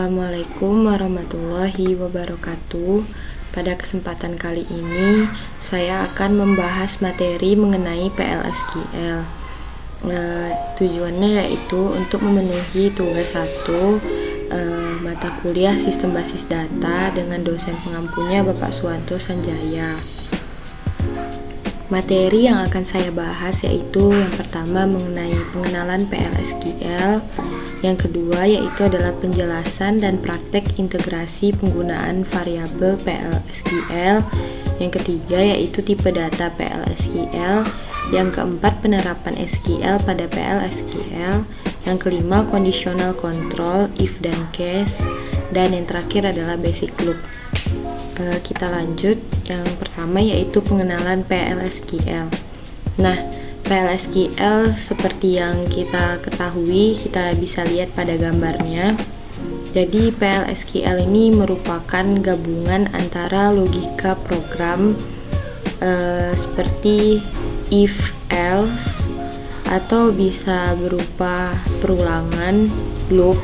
Assalamualaikum warahmatullahi wabarakatuh. Pada kesempatan kali ini saya akan membahas materi mengenai PLSQL. Tujuannya yaitu untuk memenuhi tugas 1 mata kuliah Sistem Basis Data dengan dosen pengampunya Bapak Suwanto Sanjaya. Materi yang akan saya bahas yaitu yang pertama mengenai pengenalan PLSQL, yang kedua yaitu adalah penjelasan dan praktek integrasi penggunaan variabel PLSQL, yang ketiga yaitu tipe data PLSQL, yang keempat penerapan SQL pada PLSQL, yang kelima conditional control, if dan case, dan yang terakhir adalah basic loop. Kita lanjut. Yang pertama yaitu pengenalan PLSQL. Nah, PLSQL seperti yang kita ketahui, kita bisa lihat pada gambarnya. Jadi PLSQL ini merupakan gabungan antara logika program seperti if, else, atau bisa berupa perulangan, loop,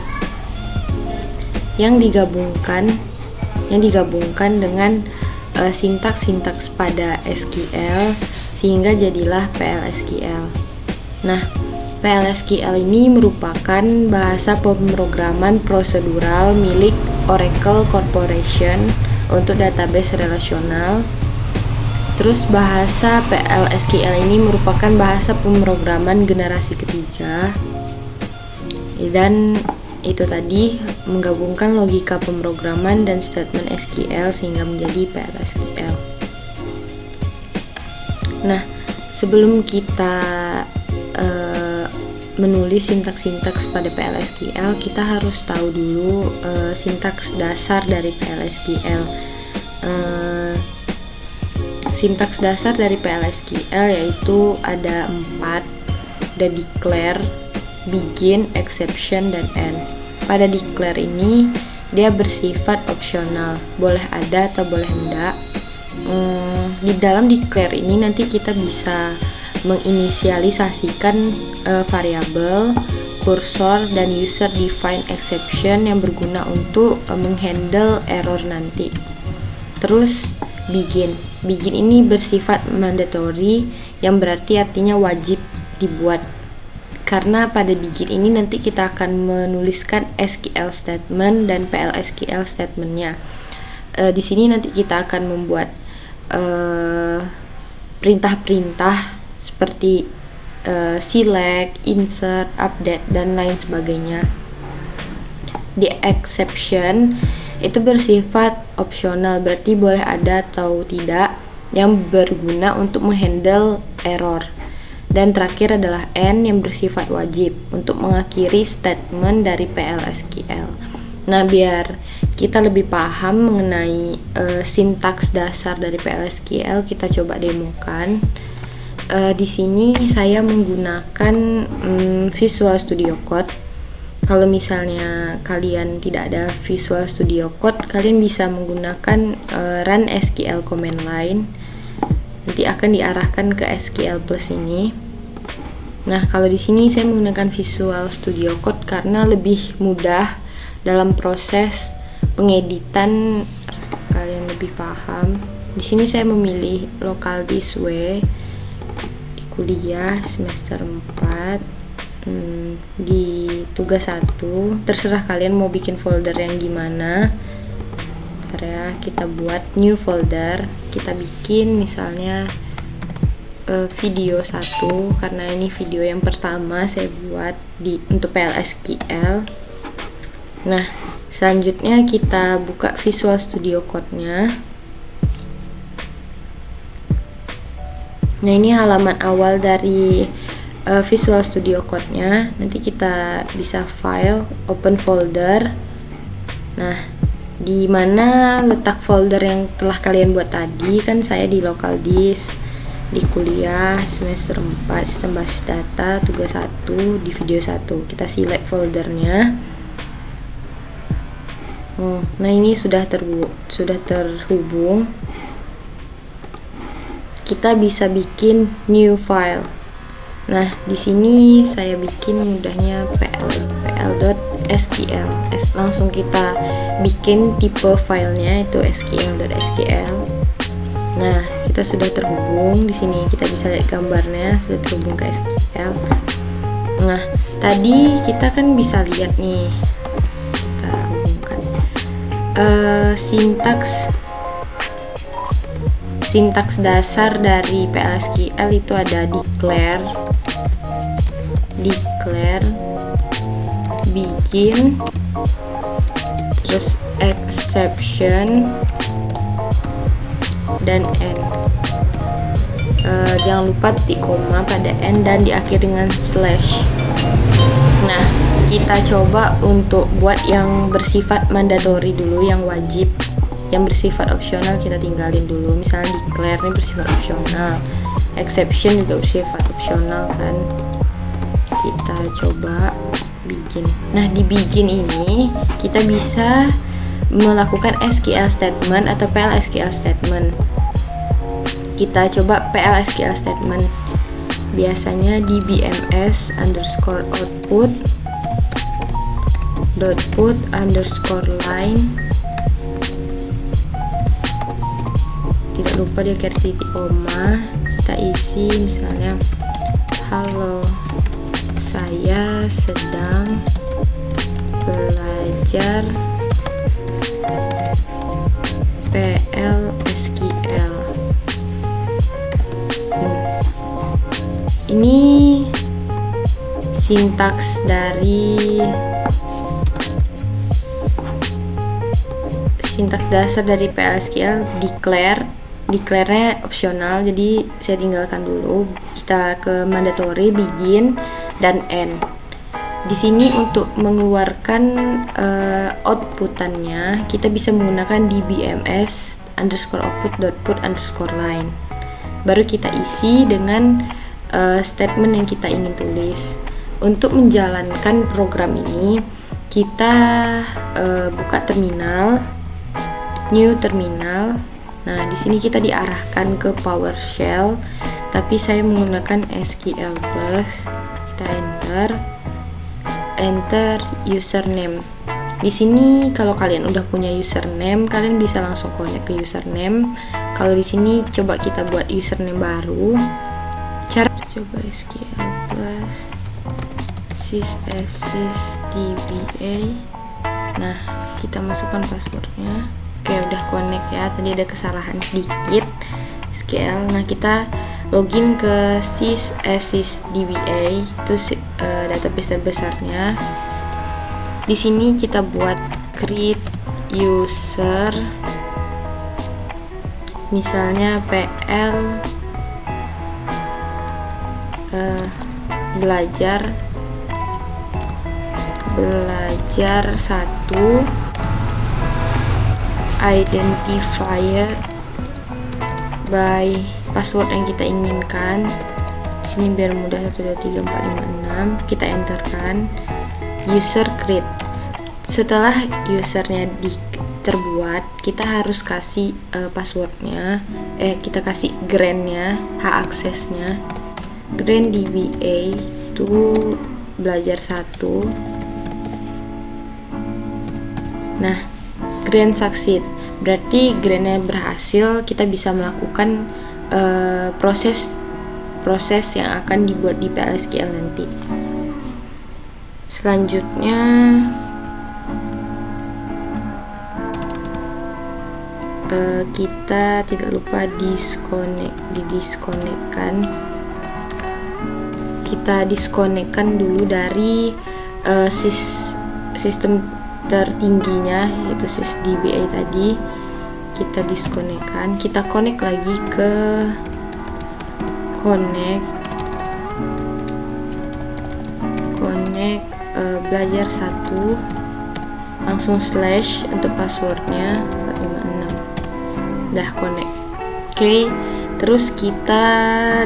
yang digabungkan dengan sintaks-sintaks pada SQL sehingga jadilah PLSQL. Nah, PLSQL ini merupakan bahasa pemrograman prosedural milik Oracle Corporation untuk database relasional. Terus bahasa PLSQL ini merupakan bahasa pemrograman generasi ketiga, dan itu tadi menggabungkan logika pemrograman dan statement SQL sehingga menjadi PLSQL. Nah, sebelum kita menulis sintaks-sintaks pada PLSQL, kita harus tahu dulu sintaks dasar dari PLSQL. Sintaks dasar dari PLSQL yaitu ada 4, ada declare, begin, exception, dan end. Pada declare ini dia bersifat opsional, boleh ada atau boleh enggak. Di dalam declare ini nanti kita bisa menginisialisasikan variabel, kursor, dan user define exception yang berguna untuk menghandle error nanti. Terus begin ini bersifat mandatory, yang berarti artinya wajib dibuat. Karena pada begin ini nanti kita akan menuliskan SQL statement dan PLSQL statementnya. Di sini nanti kita akan membuat perintah-perintah seperti select, insert, update, dan lain sebagainya. Di exception itu bersifat opsional, berarti boleh ada atau tidak, yang berguna untuk menghandle error. Dan terakhir adalah end yang bersifat wajib untuk mengakhiri statement dari PLSQL. Nah, biar kita lebih paham mengenai sintaks dasar dari PLSQL, kita coba demokan. Di sini saya menggunakan Visual Studio Code. Kalau misalnya kalian tidak ada Visual Studio Code, kalian bisa menggunakan run SQL command line. Nanti akan diarahkan ke SQL Plus ini. Nah, kalau di sini saya menggunakan Visual Studio Code karena lebih mudah dalam proses pengeditan, kalian lebih paham. Di sini saya memilih local disk W di kuliah semester 4 di tugas 1. Terserah kalian mau bikin folder yang gimana. Ntar ya, kita buat new folder. Kita bikin misalnya video 1 karena ini video yang pertama saya buat untuk PLSQL. Nah, selanjutnya kita buka Visual Studio Code-nya. Nah, ini halaman awal dari Visual Studio Code-nya. Nanti kita bisa file, open folder. Nah, di mana letak folder yang telah kalian buat tadi? Kan saya di local disk di kuliah semester 4 Sistem Basis Data tugas 1 di video 1. Kita select foldernya. Nah, ini sudah terhubung. Kita bisa bikin new file. Nah, di sini saya bikin mudahnya pl .sql. Langsung kita bikin tipe filenya itu sql.sql. Nah, kita sudah terhubung. Di sini kita bisa lihat gambarnya sudah terhubung ke SQL. Nah, tadi kita kan bisa lihat nih, kita hubungkan sintaks dasar dari PL/SQL itu ada declare, begin, terus exception, dan end. Jangan lupa titik koma pada end dan diakhiri dengan slash. Nah, kita coba untuk buat yang bersifat mandatory dulu, yang wajib. Yang bersifat opsional kita tinggalin dulu. Misalnya declare ini bersifat opsional, exception juga bersifat opsional kan. Kita coba begin. Nah, di begin ini kita bisa melakukan SQL statement atau PL/SQL statement. Kita coba PL/SQL statement. Biasanya di BMS _output .put _line. Tidak lupa di akhir titik koma kita isi misalnya halo, saya sedang belajar PL/SQL. Ini sintaks dasar dari PL/SQL. Declare-nya opsional, jadi saya tinggalkan dulu. Kita ke mandatory, begin dan end. Di sini untuk mengeluarkan outputannya kita bisa menggunakan dbms _output .put_line. Baru kita isi dengan statement yang kita ingin tulis. Untuk menjalankan program ini kita buka terminal, new terminal. Nah, di sini kita diarahkan ke PowerShell, tapi saya menggunakan SQL Plus. Kita enter username. Di sini kalau kalian udah punya username, kalian bisa langsung connect ke username. Kalau di sini coba kita buat username baru. Coba SQL Plus sysdba. Nah, kita masukkan passwordnya. Oke, udah connect ya. Tadi ada kesalahan sedikit SQL. Nah, kita login ke sysdba, itu database terbesarnya. Di sini kita buat create user, misalnya PL belajar 1, identified by password yang kita inginkan. Di sini biar mudah 1 2 3 4 5 6. Kita enterkan user create. Setelah usernya terbuat, kita harus kasih passwordnya. Kita kasih grantnya, hak aksesnya. Grant DBA itu belajar 1. Nah, grant succeed berarti grantnya berhasil. Kita bisa melakukan proses yang akan dibuat di PL/SQL nanti. Selanjutnya kita tidak lupa didiskonekkan. Kita diskonekkan dulu dari sistem tertingginya, yaitu sysdba tadi. Kita diskonekkan, kita connect lagi ke connect belajar 1, langsung slash untuk passwordnya 456. Udah connect. Oke, terus kita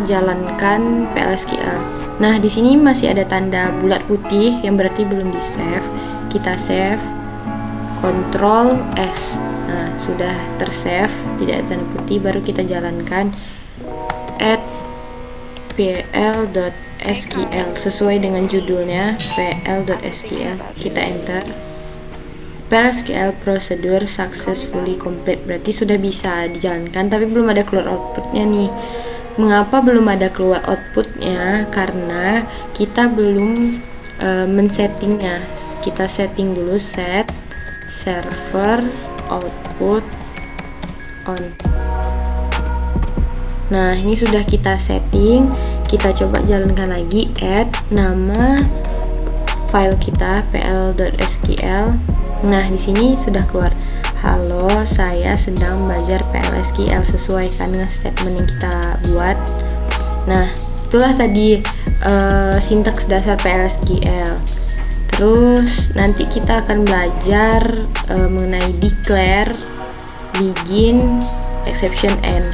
jalankan PL/SQL. Nah, di sini masih ada tanda bulat putih yang berarti belum di save. Kita save, Ctrl S. Nah, sudah tersave, tidak ada tanda putih. Baru kita jalankan add pl.sql sesuai dengan judulnya pl.sql. Kita enter. PL/SQL procedure successfully complete, berarti sudah bisa dijalankan, tapi belum ada keluar outputnya nih. Mengapa belum ada keluar outputnya? Karena kita belum men-settingnya. Kita setting dulu, set server output on. Nah, ini sudah kita setting. Kita coba jalankan lagi, add nama file kita pl.sql. Nah, di sini sudah keluar, halo, saya sedang belajar PL/SQL, sesuaikan dengan statement yang kita buat. Nah, itulah tadi sintaks dasar PL/SQL. Terus nanti kita akan belajar mengenai declare, begin, exception, end.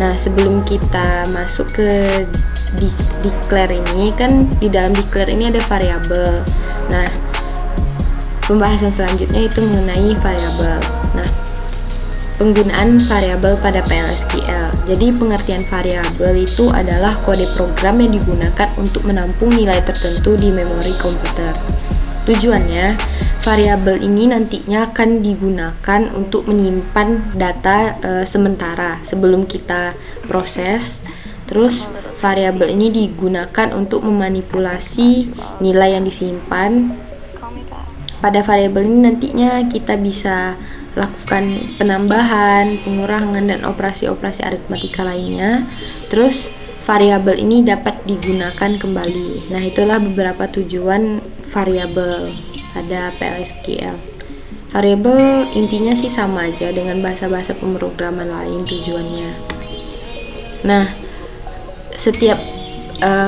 Nah, sebelum kita masuk ke declare ini, kan di dalam declare ini ada variabel. Nah, pembahasan selanjutnya itu mengenai variabel. Nah, penggunaan variabel pada PL/SQL. Jadi pengertian variabel itu adalah kode program yang digunakan untuk menampung nilai tertentu di memori komputer. Tujuannya, variabel ini nantinya akan digunakan untuk menyimpan data sementara sebelum kita proses. Terus variabel ini digunakan untuk memanipulasi nilai yang disimpan. Pada variabel ini nantinya kita bisa lakukan penambahan, pengurangan, dan operasi-operasi aritmatika lainnya. Terus variabel ini dapat digunakan kembali. Nah, itulah beberapa tujuan variabel pada PL/SQL. Variabel intinya sih sama aja dengan bahasa-bahasa pemrograman lain tujuannya. Nah, setiap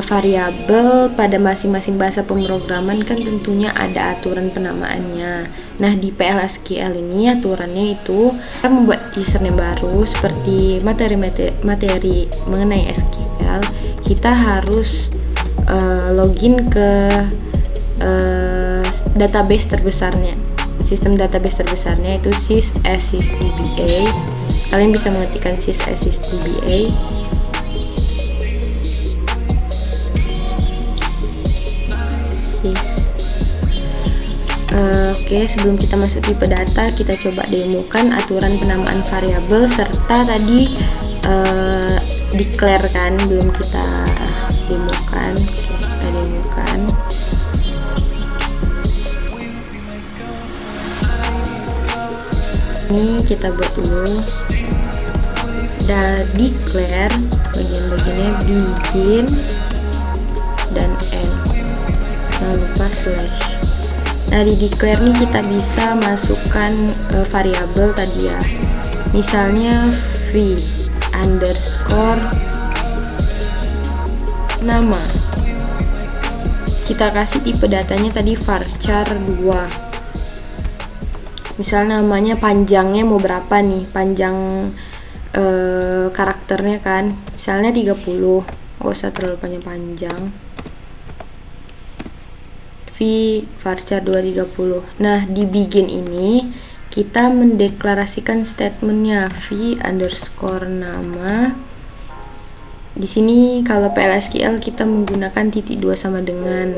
variabel pada masing-masing bahasa pemrograman kan tentunya ada aturan penamaannya. Nah, di PL/SQL ini aturannya itu kita membuat username baru seperti materi mengenai SQL, kita harus login ke database terbesarnya. Sistem database terbesarnya itu sys/sysdba. Kalian bisa mengetikkan sys/sysdba. Oke, sebelum kita masuk tipe data, kita coba demokan aturan penamaan variabel serta tadi declare kan, belum kita demokan. Oke, kita demokan. Ini kita buat dulu. Declare bagian-bagiannya begin dan end. Jangan lupa slash. Nah, di declare nih kita bisa masukkan variabel tadi ya. Misalnya v underscore nama. Kita kasih tipe datanya tadi varchar 2. Misal namanya panjangnya mau berapa nih? Panjang karakternya kan. Misalnya 30. Gak usah terlalu panjang-panjang. V varchar 230. Nah, di begin ini kita mendeklarasikan statementnya v underscore nama. Di sini kalau PL/SQL kita menggunakan titik 2 sama dengan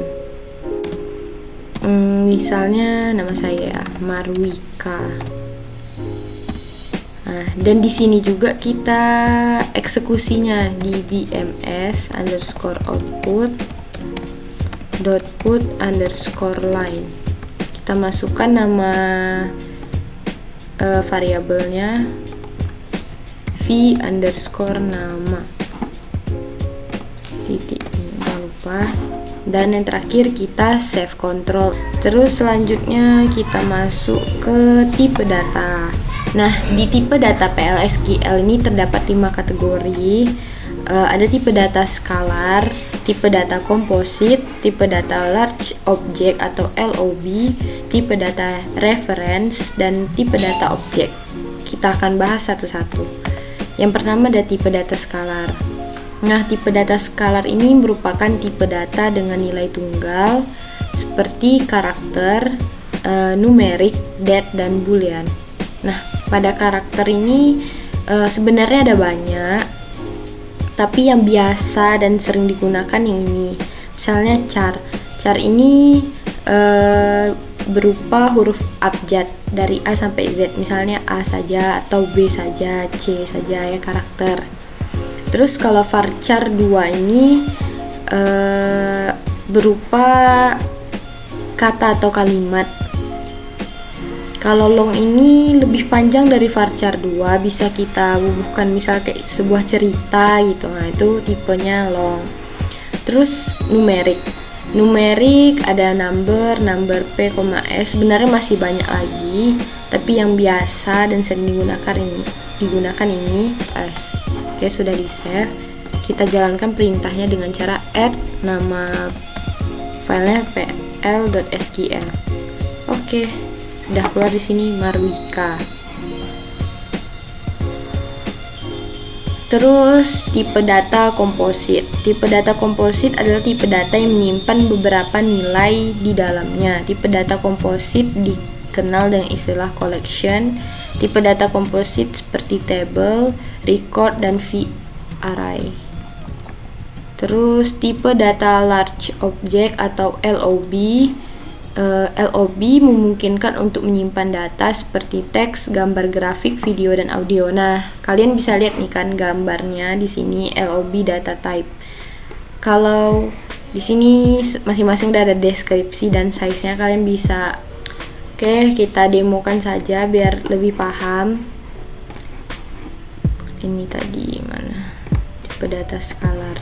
misalnya nama saya Marwika. Nah, dan di sini juga kita eksekusinya di bms underscore output put underscore line. Kita masukkan nama variabelnya v underscore nama titik, jangan lupa. Dan yang terakhir kita save control. Terus selanjutnya kita masuk ke tipe data. Nah, di tipe data PL/SQL ini terdapat 5 kategori. Ada tipe data skalar, tipe data komposit, tipe data large object atau LOB, tipe data reference, dan tipe data object. Kita akan bahas satu-satu. Yang pertama ada tipe data skalar. Nah, tipe data skalar ini merupakan tipe data dengan nilai tunggal seperti karakter, numerik, date, dan boolean. Nah, pada karakter ini sebenarnya ada banyak, Tapi yang biasa dan sering digunakan yang ini. Misalnya char. Char ini berupa huruf abjad dari A sampai Z. Misalnya A saja atau B saja, C saja ya karakter. Terus kalau varchar 2 ini berupa kata atau kalimat. Kalau long ini lebih panjang dari varchar 2, bisa kita bubuhkan misal kayak sebuah cerita gitu. Nah, itu tipenya long. Terus numerik. Numerik ada number P, S. Sebenarnya masih banyak lagi, tapi yang biasa dan sering digunakan ini S. Oke, sudah di-save. Kita jalankan perintahnya dengan cara add nama filenya pl.sql. Oke. Sudah keluar di sini Marwika. Terus tipe data komposit. Tipe data komposit adalah tipe data yang menyimpan beberapa nilai di dalamnya. Tipe data komposit dikenal dengan istilah collection. Tipe data komposit seperti table, record, dan v-array. Terus tipe data large object atau LOB. LOB memungkinkan untuk menyimpan data seperti teks, gambar, grafik, video, dan audio. Nah, kalian bisa lihat nih kan gambarnya di sini LOB data type. Kalau di sini masing-masing udah ada deskripsi dan size-nya, kalian bisa. Oke, kita demokan saja biar lebih paham. Ini tadi mana? Tipe data scalar.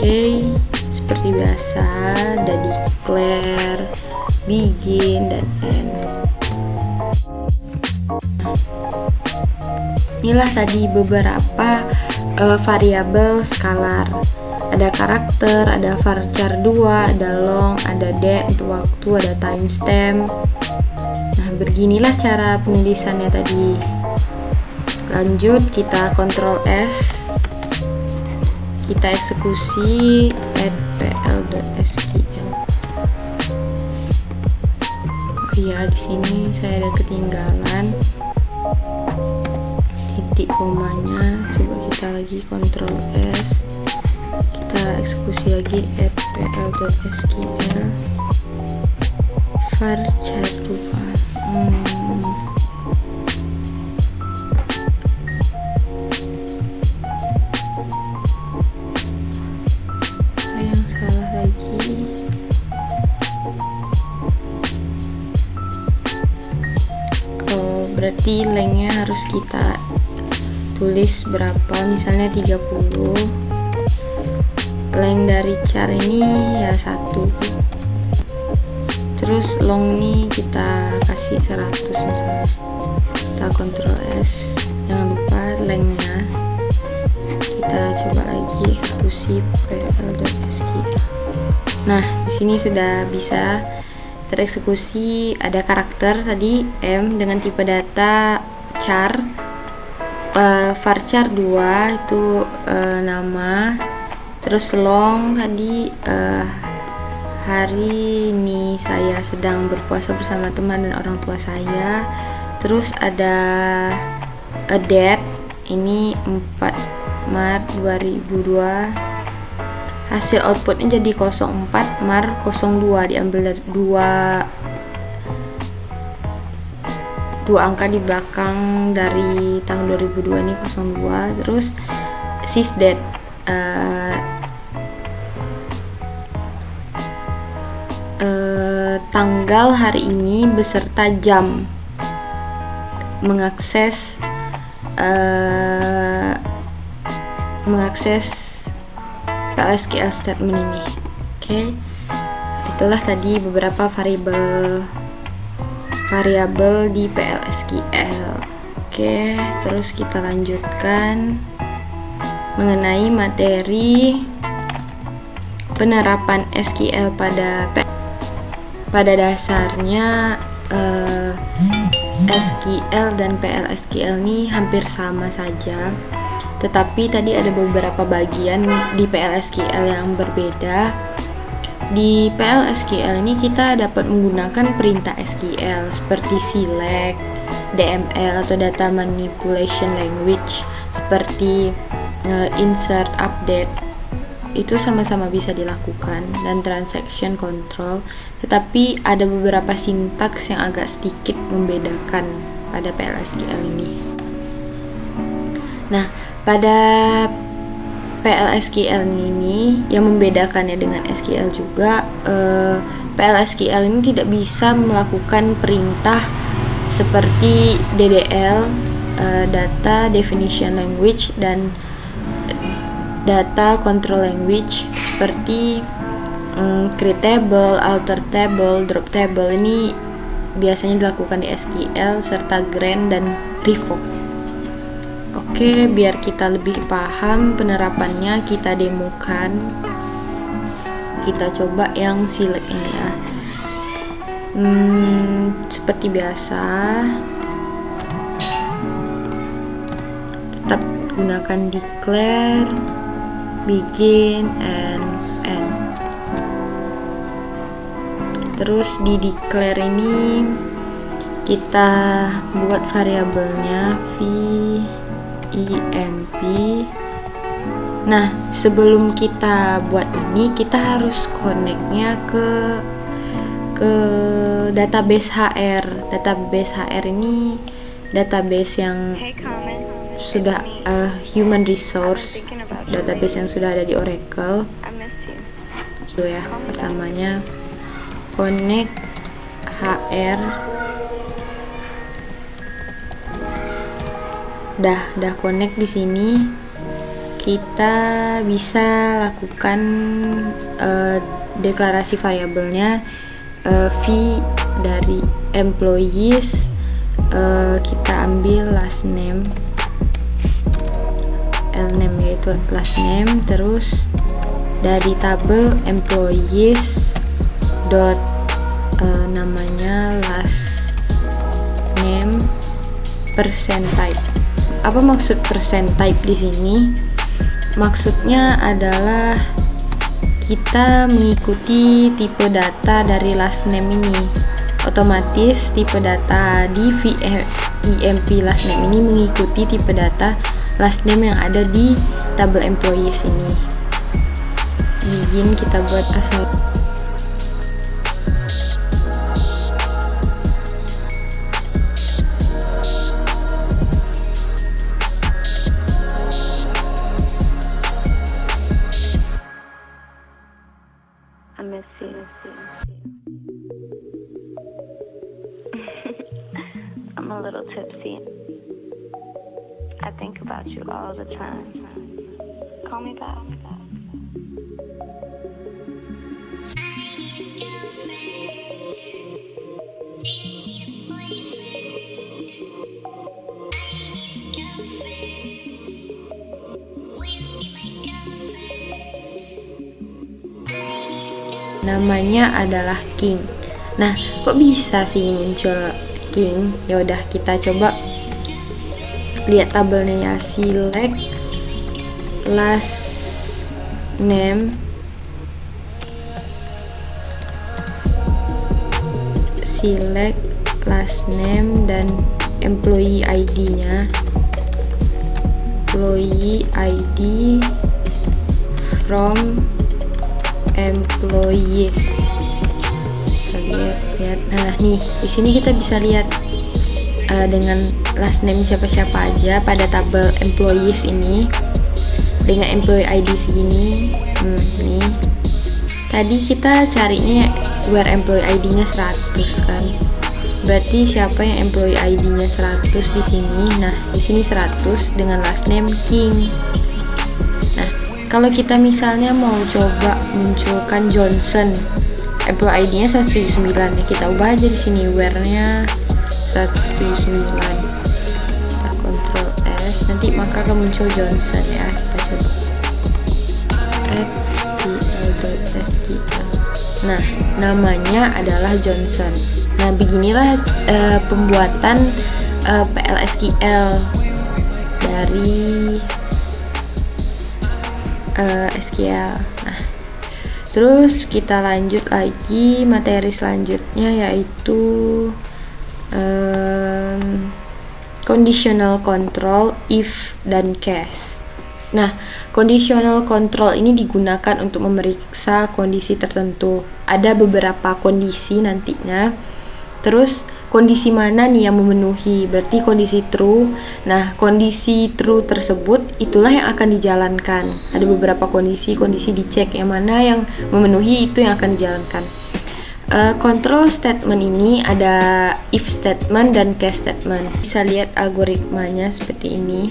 Oke, seperti biasa ada declare, begin, dan end. Inilah tadi beberapa variabel skalar. Ada karakter, ada varchar 2, ada long, ada date untuk waktu, ada timestamp. Nah, beginilah cara penulisannya tadi. Lanjut, kita Ctrl S. Kita eksekusi pl.sql. Ya, di sini saya ada ketinggalan titik komanya. Coba kita lagi Ctrl S. Kita eksekusi lagi pl.sql varchar 2. berarti lengthnya harus kita tulis berapa, misalnya 30. Length dari char ini ya 1, terus long ini kita kasih 100 misalnya. Kita Ctrl S, jangan lupa lengthnya. Kita coba lagi eksekusi pl.sql. Nah, di sini sudah bisa tereksekusi. Ada karakter tadi M dengan tipe data char, varchar 2 itu nama, terus long tadi hari ini saya sedang berpuasa bersama teman dan orang tua saya. Terus ada a date, ini 4 Maret 2002. Hasil outputnya jadi 04 Maret 02, diambil dari dua angka di belakang dari tahun 2002 ini 02. Terus sysdate, tanggal hari ini beserta jam, mengakses PLSQL statement ini. Oke. Itulah tadi beberapa variabel di PLSQL. Oke, terus kita lanjutkan mengenai materi penerapan SQL pada dasarnya. SQL dan PLSQL ini hampir sama saja, tetapi tadi ada beberapa bagian di PLSQL yang berbeda. Di PLSQL ini kita dapat menggunakan perintah SQL seperti select, DML atau data manipulation language, seperti insert, update. Itu sama-sama bisa dilakukan, dan transaction control, tetapi ada beberapa sintaks yang agak sedikit membedakan pada PLSQL ini. Nah, pada PLSQL ini yang membedakannya dengan SQL juga, PLSQL ini tidak bisa melakukan perintah seperti DDL, data definition language, dan data control language seperti create table, alter table, drop table. Ini biasanya dilakukan di SQL serta grant dan revoke. Oke, biar kita lebih paham penerapannya, kita demokan. Kita coba yang select ini ya. Seperti biasa, tetap gunakan declare, begin, and end. Terus di declare ini kita buat variabelnya vimp. Nah, sebelum kita buat ini, kita harus connect-nya ke database HR. Database HR ini database yang sudah human resource, database yang sudah ada di Oracle. Gitu ya. Pertamanya connect HR. Dah connect di sini. Kita bisa lakukan deklarasi variabelnya, v dari employees, kita ambil last name, lname yaitu last name, terus dari tabel employees dot namanya last name percent type. Apa maksud percent type di sini? Maksudnya adalah kita mengikuti tipe data dari last name ini. Otomatis tipe data di vimp last name ini mengikuti tipe data last name yang ada di tabel employees ini. Begin kita buat asal. I'm a a little tipsy. I think about you all the time. Call me back. Namanya adalah King. Nah, kok bisa sih muncul King? Ya udah, kita coba lihat tabelnya ya. Select last name, select last name dan employee ID-nya. Employee ID from employees. Kita lihat. Nah, nih di sini kita bisa lihat dengan last name siapa-siapa aja pada tabel employees ini dengan employee ID segini. Nih. Tadi kita carinya where employee ID-nya 100 kan. Berarti siapa yang employee ID-nya 100 di sini? Nah, di sini 100 dengan last name King. Kalau kita misalnya mau coba munculkan Johnson, employee ID-nya 179, ya kita ubah aja di sini where-nya 179. Kita Ctrl S, nanti maka akan muncul Johnson ya. Kita coba @tl.sql. Nah, namanya adalah Johnson. Nah, beginilah pembuatan PLSQL dari SQL. Nah, terus kita lanjut lagi materi selanjutnya, yaitu conditional control, if dan case. Nah, conditional control ini digunakan untuk memeriksa kondisi tertentu. Ada beberapa kondisi nantinya. Terus kondisi mana nih yang memenuhi? Berarti kondisi true. Nah, kondisi true tersebut itulah yang akan dijalankan. Ada beberapa kondisi dicek yang mana yang memenuhi, itu yang akan dijalankan. Control statement ini ada if statement dan case statement. Bisa lihat algoritmanya seperti ini.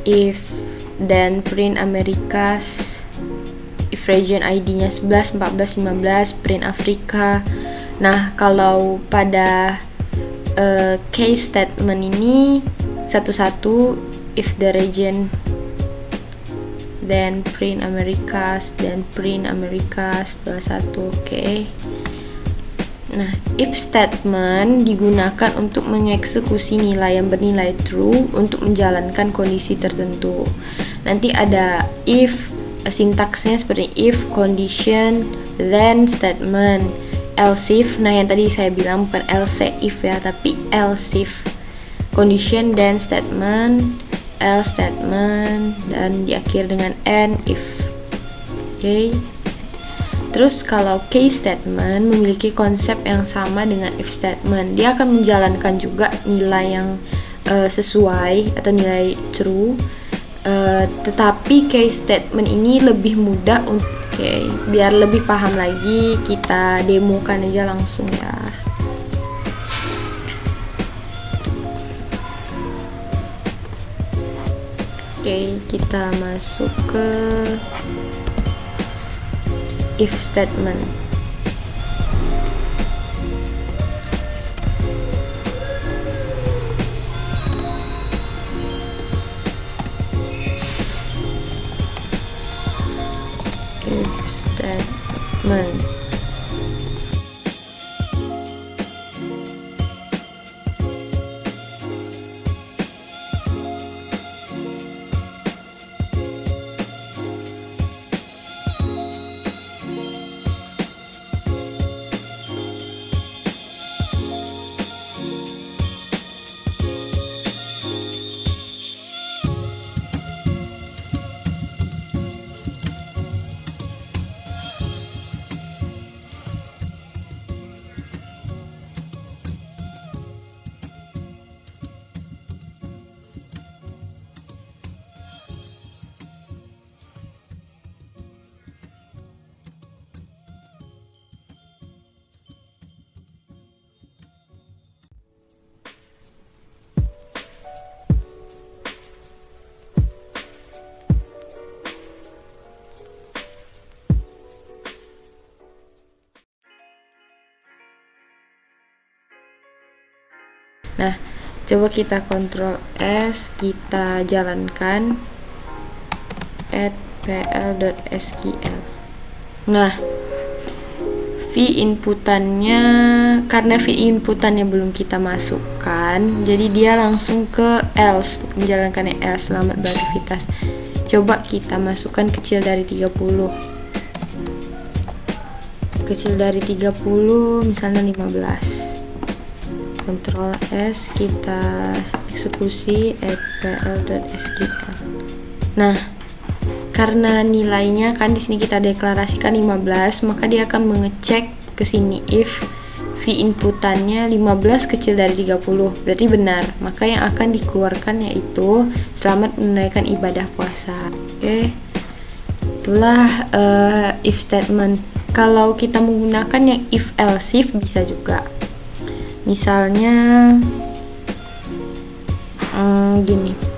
If dan print Americas, if region ID-nya 11, 14, 15, print Afrika. Nah, kalau pada case statement ini satu-satu, if the region, then print Americas, then print Americas 21, oke. Nah, if statement digunakan untuk mengeksekusi nilai yang bernilai true untuk menjalankan kondisi tertentu. Nanti ada if, sintaksnya seperti if, condition, then statement. Else if, nah yang tadi saya bilang bukan else if ya, tapi else if. Condition, then statement, else statement, dan diakhiri dengan and if. Oke. Terus kalau case statement memiliki konsep yang sama dengan if statement. Dia akan menjalankan juga nilai yang sesuai atau nilai true. Tetapi case statement ini lebih mudah untuk biar lebih paham lagi, kita demokan aja langsung ya. Kita masuk ke if statement. If statement. Nah, coba kita Ctrl S, kita jalankan @pl.sql. Nah, karena v inputannya belum kita masukkan, jadi dia langsung ke else, menjalankan else, selamat beraktivitas. Coba kita masukkan kecil dari 30. Kecil dari 30 misalnya 15. Ctrl S, kita eksekusi @pl.sql. Nah, karena nilainya kan di sini kita deklarasikan 15, maka dia akan mengecek ke sini if v inputannya 15 kecil dari 30, berarti benar. Maka yang akan dikeluarkan yaitu selamat menunaikan ibadah puasa. Oke. Itulah if statement. Kalau kita menggunakan yang if else if bisa juga. Misalnya gini.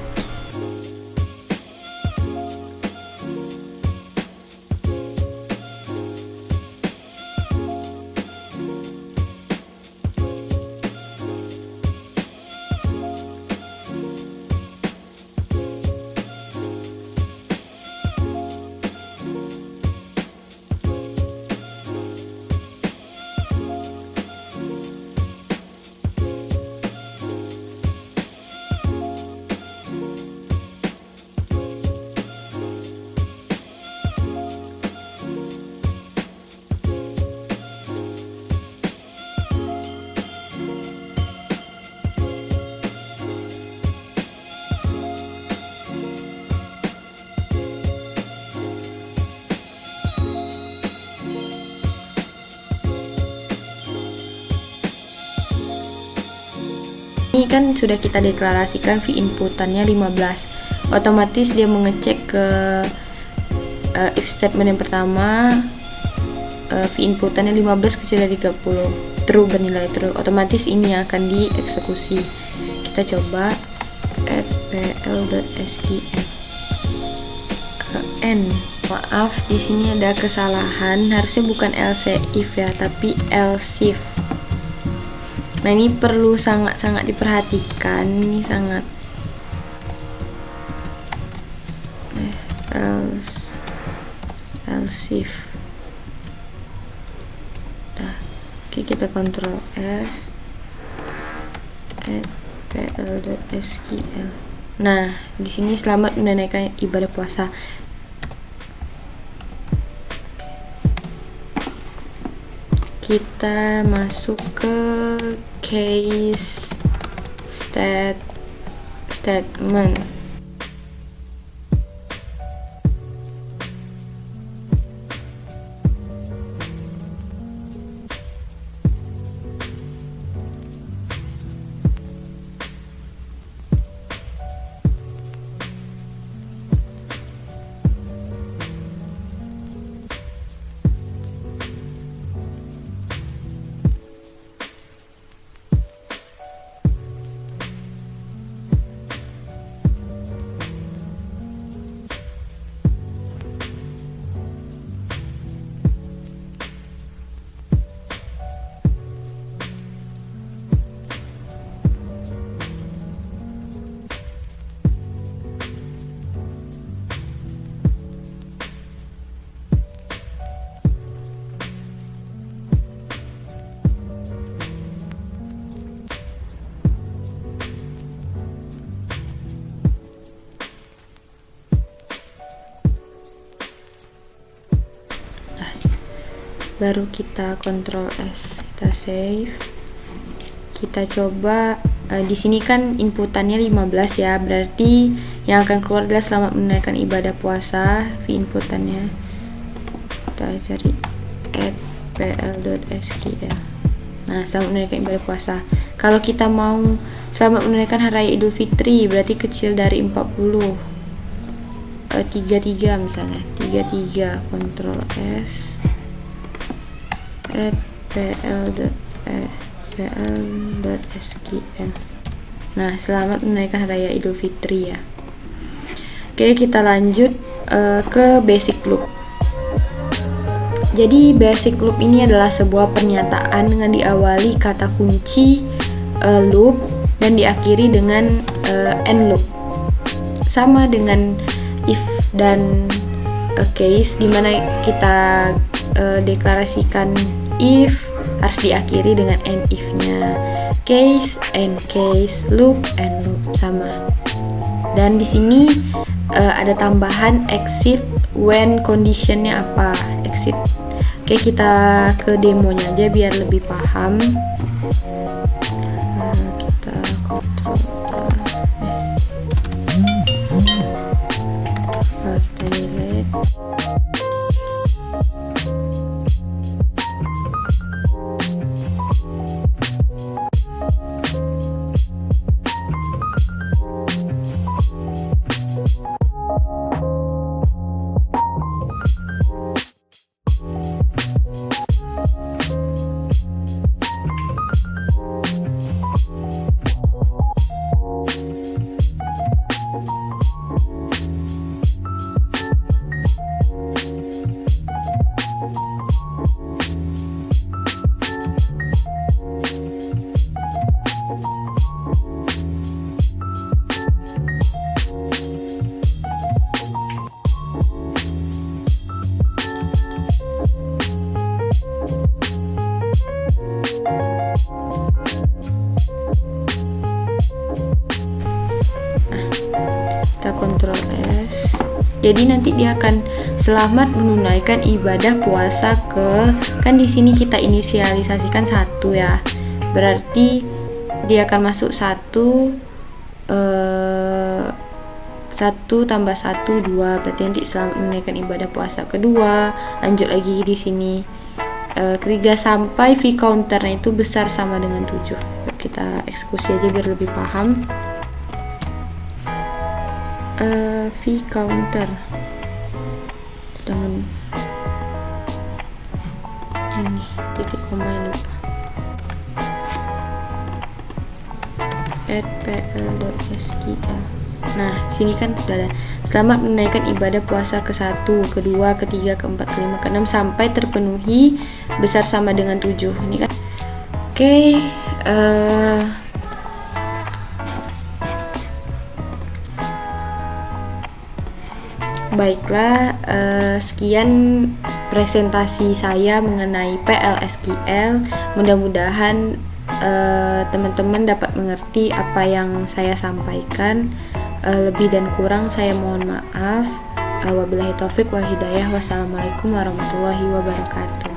Ini kan sudah kita deklarasikan v inputannya 15. Otomatis dia mengecek ke if statement yang pertama, v inputannya 15 kecil dari 30, true, bernilai true. Otomatis ini yang akan dieksekusi. Kita coba @pl.sql. Maaf, di sini ada kesalahan. Harusnya bukan else if ya, tapi else if. Nah, ini perlu sangat-sangat diperhatikan. Ini sangat else if. Nah, oke, kita Ctrl S @pl.sql. Nah, di sini selamat menunaikan ibadah puasa. Kita masuk ke case statement. Baru kita Ctrl S, kita save. Kita coba di sini kan inputannya 15 ya, berarti yang akan keluar adalah selamat menunaikan ibadah puasa. V inputannya kita cari @pl.sql. Nah, selamat menunaikan ibadah puasa. Kalau kita mau selamat menunaikan hari raya Idul Fitri, berarti kecil dari 40, 33 misalnya, 33. Ctrl S pl.sql. Nah, selamat menunaikan hari raya Idul Fitri ya. Oke, kita lanjut ke basic loop. Jadi basic loop ini adalah sebuah pernyataan dengan diawali kata kunci loop dan diakhiri dengan end loop. Sama dengan if dan case, dimana kita deklarasikan if harus diakhiri dengan end if-nya. Case and case, loop and loop, sama. Dan di sini ada tambahan exit when conditionnya apa, exit. Oke, kita ke demonya aja biar lebih paham. Kita kontrol kita delete. Kita kontrol S. Jadi nanti dia akan selamat menunaikan ibadah puasa ke, kan di sini kita inisialisasikan 1 ya. Berarti dia akan masuk 1 tambah 1 2, berarti nanti selamat menunaikan ibadah puasa kedua. Lanjut lagi di sini ketiga sampai V counternya itu besar sama dengan 7. Kita eksekusi aja biar lebih paham. V counter sedangkan ini titik koma yang lupa, @pl.sql. Nah, sini kan sudah ada selamat menunaikan ibadah puasa ke-1, kedua, ketiga, keempat, kelima, keenam sampai terpenuhi besar sama dengan 7. Ini kan oke. Baiklah, sekian presentasi saya mengenai PL/SQL. Mudah-mudahan teman-teman dapat mengerti apa yang saya sampaikan. Lebih dan kurang saya mohon maaf. Wabillahi taufik wal hidayah. Wassalamualaikum warahmatullahi wabarakatuh.